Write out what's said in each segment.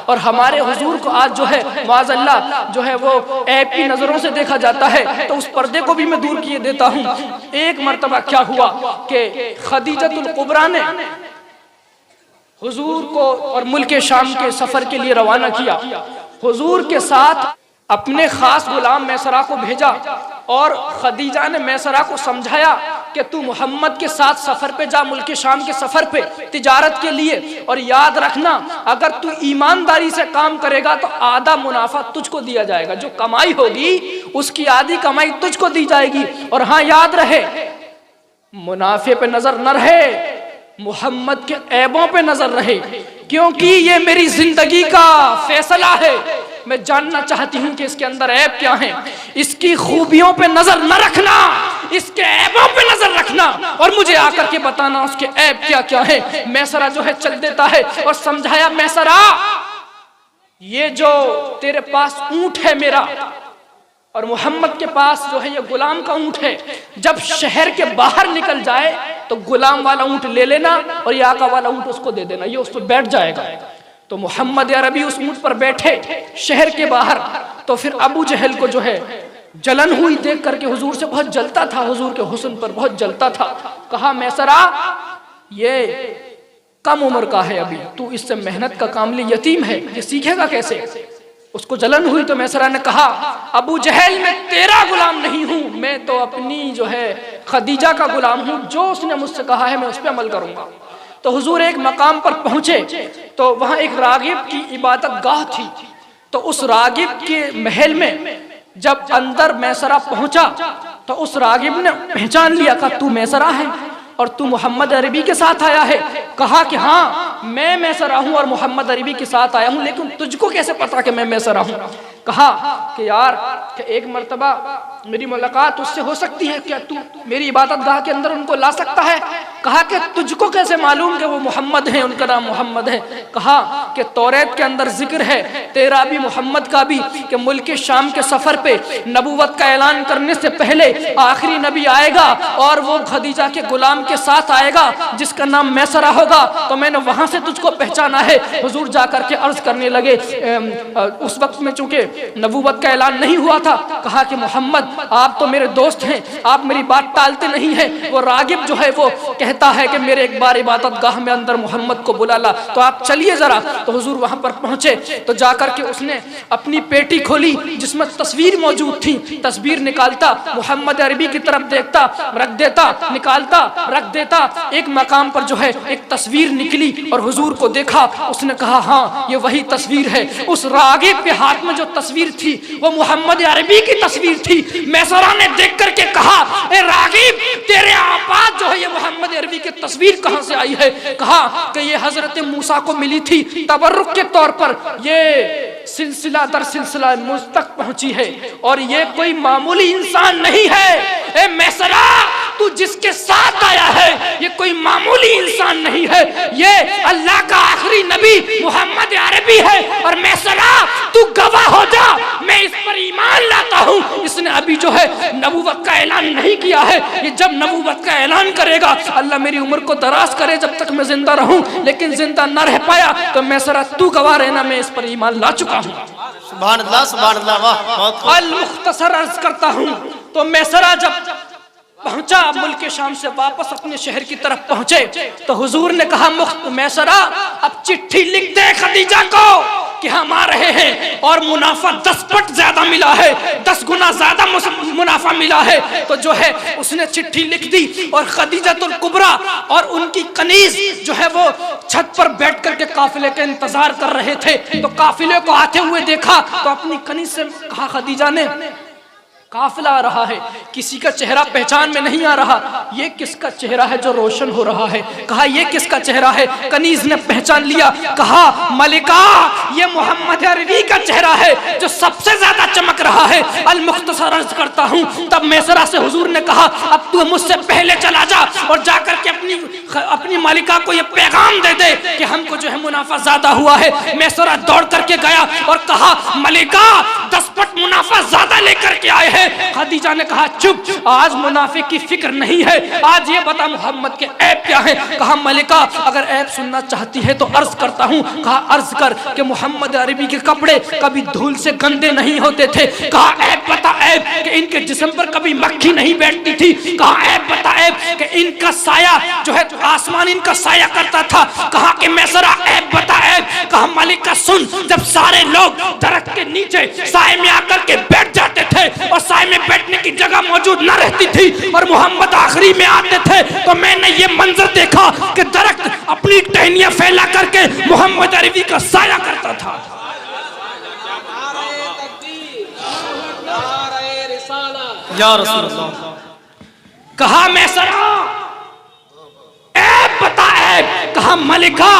और हमारे हुजूर को आज जो है माज़अल्लाह जो है वो ऐब की नजरों से देखा जाता है, तो उस पर्दे को भी मैं दूर किए देता हूँ। एक मर्तबा क्या हुआ कि खदीजतुल कुबरा ने हुजूर को और मुल्क शाम के सफर के लिए रवाना किया। हुजूर के साथ अपने खास गुलाम मैसरा को भेजा और खदीजा ने मैसरा को समझाया कि तू मोहम्मद के साथ सफर पे जा, मुल्क शाम के सफर पे तिजारत के लिए, और याद रखना अगर तू ईमानदारी से काम करेगा तो आधा मुनाफा तुझको दिया जाएगा, जो कमाई होगी उसकी आधी कमाई तुझको दी जाएगी। और हाँ याद रहे, मुनाफे पे नजर न रहे, मोहम्मद के ऐबों पे नजर रहे, क्योंकि ये मेरी जिंदगी का फैसला है। मैं जानना चाहती हूँ कि इसके अंदर ऐब क्या है। इसकी खूबियों पे नजर न रखना, इसके ऐबों पे नजर रखना और मुझे आकर के बताना उसके ऐब क्या क्या है। मैसरा जो है चल देता है और समझाया, मैसरा ये जो तेरे पास ऊंट है मेरा और मोहम्मद के पास जो है ये गुलाम का ऊंट है, जब शहर के बाहर निकल जाए तो गुलाम वाला ऊंट ले लेना और ये आका वाला ऊंट उसको दे देना, ये उस पर बैठ जाएगा। तो मोहम्मद अरबी उस ऊंट पर बैठे शहर के बाहर। तो फिर अबू जहल को जो है जलन हुई देख करके, हुजूर से बहुत जलता था, हुजूर के हुस्न पर बहुत जलता था। कहा, मैसरा ये कम उम्र का है, अभी तू इससे मेहनत का काम ले, यतीम है, ये सीखेगा कैसे। उसको जलन हुई तो मैसरा ने कहा, अबू जहल मैं तेरा गुलाम नहीं हूं, मैं तो अपनी जो है खदीजा का गुलाम हूं, जो उसने मुझसे कहा है मैं उस पर अमल करूंगा। तो हुजूर एक मकाम पर पहुंचे तो वहां एक रागिब की इबादत गाह थी। तो उस रागिब के महल में जब अंदर मैसरा पहुंचा तो उस रागिब ने पहचान लिया, कहा तू मैसरा है और तू मोहम्मद अरबी के साथ आया है। कहा कि हाँ मैं मैसरा हूं और मोहम्मद अरबी के साथ आया हूं, लेकिन तुझको कैसे पता कि मैं मैसरा हूं। कहा कि यार कि एक मर्तबा मेरी मुलाकात उससे हो सकती है, क्या तू मेरी इबादत गाह के अंदर उनको ला सकता है। कहा कि तुझको कैसे मालूम कि वो मोहम्मद है, उनका नाम मोहम्मद है। कहा कि तौरात के अंदर जिक्र है तेरा भी मोहम्मद का भी कि मुल्क शाम के सफर पे नबूवत का ऐलान करने से पहले आखिरी नबी आएगा और वो खदीजा के गुलाम के साथ आएगा जिसका नाम मैसरा होगा, तो मैंने वहां से तुझको पहचाना है। हुजूर जाकर के अर्ज करने लगे, उस वक्त में चूंकि नबूवत का ऐलान नहीं हुआ था, कहा कि मोहम्मद आप तो मेरे दोस्त हैं, आप मेरी बात टालते नहीं हैं। वो रागिब जो है वो कहता है कि मेरे एक बार इबादत गाह में अंदर मोहम्मद को बुला ला, तो आप चलिए जरा। तो हुजूर वहां पर पहुंचे तो जाकर के उसने अपनी पेटी खोली जिसमें तस्वीर मौजूद थी। तस्वीर निकालता, मोहम्मद अरबी की तरफ देखता, रख देता, निकालता, रख देता। एक मकाम पर जो है एक तस्वीर निकली और हुजूर को देखा। उसने कहा हाँ ये वही तस्वीर है। उस रागिब के हाथ में जो तस्वीर थी वो मोहम्मद अरबी की तस्वीर थी। मैसरा ने देख करके कहा, ए रागिब तेरे आपात जो है ये मोहम्मद अरबी की तस्वीर कहां से आई है। कहा कि ये हजरत मूसा को मिली थी तबर्रुक के तौर पर, ये सिलसिला दर सिलसिला मुझ तक पहुंची है और ये कोई मामूली इंसान नहीं है। ए मैसरा तू जिसके साथ आया है ये कोई मामूली इंसान नहीं है, ये अल्लाह का आखिरी नबी मोहम्मद अरबी है। और मैसरा तू गवाह हो जा, मैं इस पर ईमान लाता हूँ। इसने अभी जो है नबूवत का ऐलान नहीं किया है, ये जब नबूवत का ऐलान करेगा अल्लाह मेरी उम्र को दराज करे जब तक मैं जिंदा रहूं, लेकिन जिंदा न रह पाया तो मैसरा तू गवाह रहना मैं इस पर ईमान ला चुका हूँ। सुभान अल्लाह, सुभान अल्लाह, वाह। अल मुख्तसर अर्ज करता हूँ, तो मैसरा जब पहुंचा मुल्क शाम से वापस अपने शहर की तरफ पहुंचे तो हुजूर ने कहा, मैसरा अब चिट्ठी लिख दे खदीजा को कि हम आ रहे हैं और मुनाफा 10 पट ज्यादा मिला है, 10 गुना ज्यादा मुनाफा मिला है। तो जो है उसने चिट्ठी लिख दी और खदीजतुल कुबरा और उनकी कनीज जो है वो छत पर बैठ करके काफिले का इंतजार कर रहे थे। तो काफिले को आते हुए देखा तो अपनी कनीज से कहा, खदीजा ने काफिला आ रहा है, किसी का चेहरा पहचान में नहीं आ रहा, ये किसका चेहरा है जो रोशन हो रहा है। कहा ये किसका चेहरा है। कनीज ने पहचान लिया। कहा मलिका ये मोहम्मद अरबी का चेहरा है जो सबसे ज्यादा चमक रहा है। अल मुख्तसर अर्ज करता हूँ, तब मैसरा से हुजूर ने कहा, अब तू मुझसे पहले चला जा और जाकर के अपनी मालिका को ये पैगाम दे दे कि हमको जो है मुनाफा ज्यादा हुआ है। मैसरा दौड़ करके गया और कहा, मलिका 10 पट मुनाफा ज्यादा लेकर के आए हैं। है। खदीजा ने कहा चुप, आज मुनाफिक की फिक्र नहीं है, आज ये बता मोहम्मद के ऐब क्या है। कहा मलिका अगर ऐब सुनना चाहती है तो अर्ज करता हूँ। कहा अर्ज कर कि मोहम्मद अरबी के कपड़े कभी धूल से गंदे नहीं होते थे। कहा ऐब बता ऐब कि इनके जिस्म पर कभी मक्खी नहीं बैठती थी। कहा ऐब बता ऐब कि इनका साया जो है आसमान इनका साया करता था। कहा कि मैसरा ऐब बता ऐब। कहा मलिका सुन, जब सारे लोग दरख्त के नीचे साए में आकर के बैठ जाते थे और साए में बैठने की जगह मौजूद न रहती थी और मोहम्मद आखिरी में आते थे, तो मैंने ये मंजर देखा कि दरख्त अपनी टहनियां फैला करके मोहम्मद अरबी का साया करता था। या रसूल अल्लाह। कहा मैसरा ऐब बता ऐब। कहा मलिका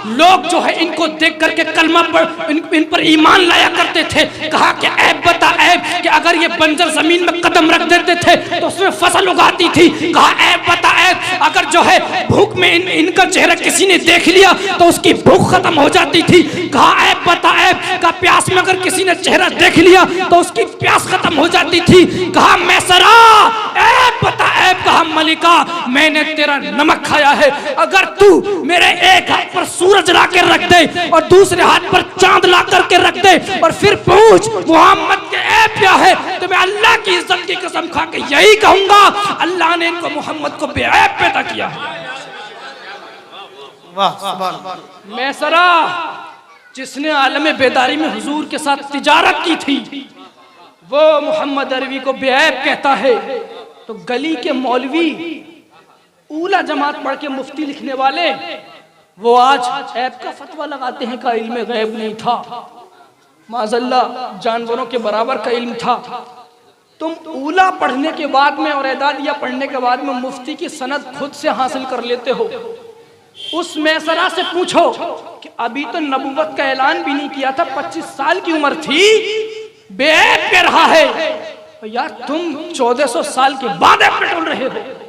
लोग जो है इनको देख करके कलमा पर इन पर ईमान लाया करते थे। कहा कि ऐब बता ऐब कि अगर ये बंजर जमीन में कदम रख देते थे तो उसमें फसल उगाती थी। कहा ऐब बता ऐब अगर जो है भूख में इनका चेहरा किसी ने देख लिया तो उसकी भूख खत्म हो जाती थी। कहा ऐब बता ऐब का प्यास में अगर किसी ने चेहरा देख लिया तो उसकी प्यास खत्म हो जाती थी। कहा मैसरा ऐब बता ऐब। कहा मलिका मैंने तेरा नमक खाया है, अगर तू मेरे एक हाथ पर सूरज ला कर रख दे और दूसरे हाथ पर चांद ला करके रख दे और फिर पूछ मोहम्मद के ऐब क्या है, तो मैं अल्लाह की इज्जत की कसम खा के यही कहूंगा अल्लाह ने इनको मोहम्मद को बेऐब पैदा किया है। वाह सुभान अल्लाह। मैसरा जिसने आलम बेदारी में हुजूर के साथ तिजारत की थी वो मोहम्मद अरबी को बेऐब कहता है, तो गली के मौलवी ऊला जमात पढ़ के मुफ्ती लिखने वाले वो आज ऐब का फतवा लगाते हैं का इल्म गैब नहीं था, माज़अल्लाह जानवरों के बराबर का इल्म था। तुम ऊला पढ़ने के बाद में और एदादिया पढ़ने के बाद में मुफ्ती की सनद खुद से हासिल कर लेते हो। उस मैसरा से पूछो कि अभी तो नबुवत का ऐलान भी नहीं किया था, 25 साल की उम्र थी, बेऐब कह रहा है। यार तुम 1400 साल के बाद ऐब पे टोल रहे हो।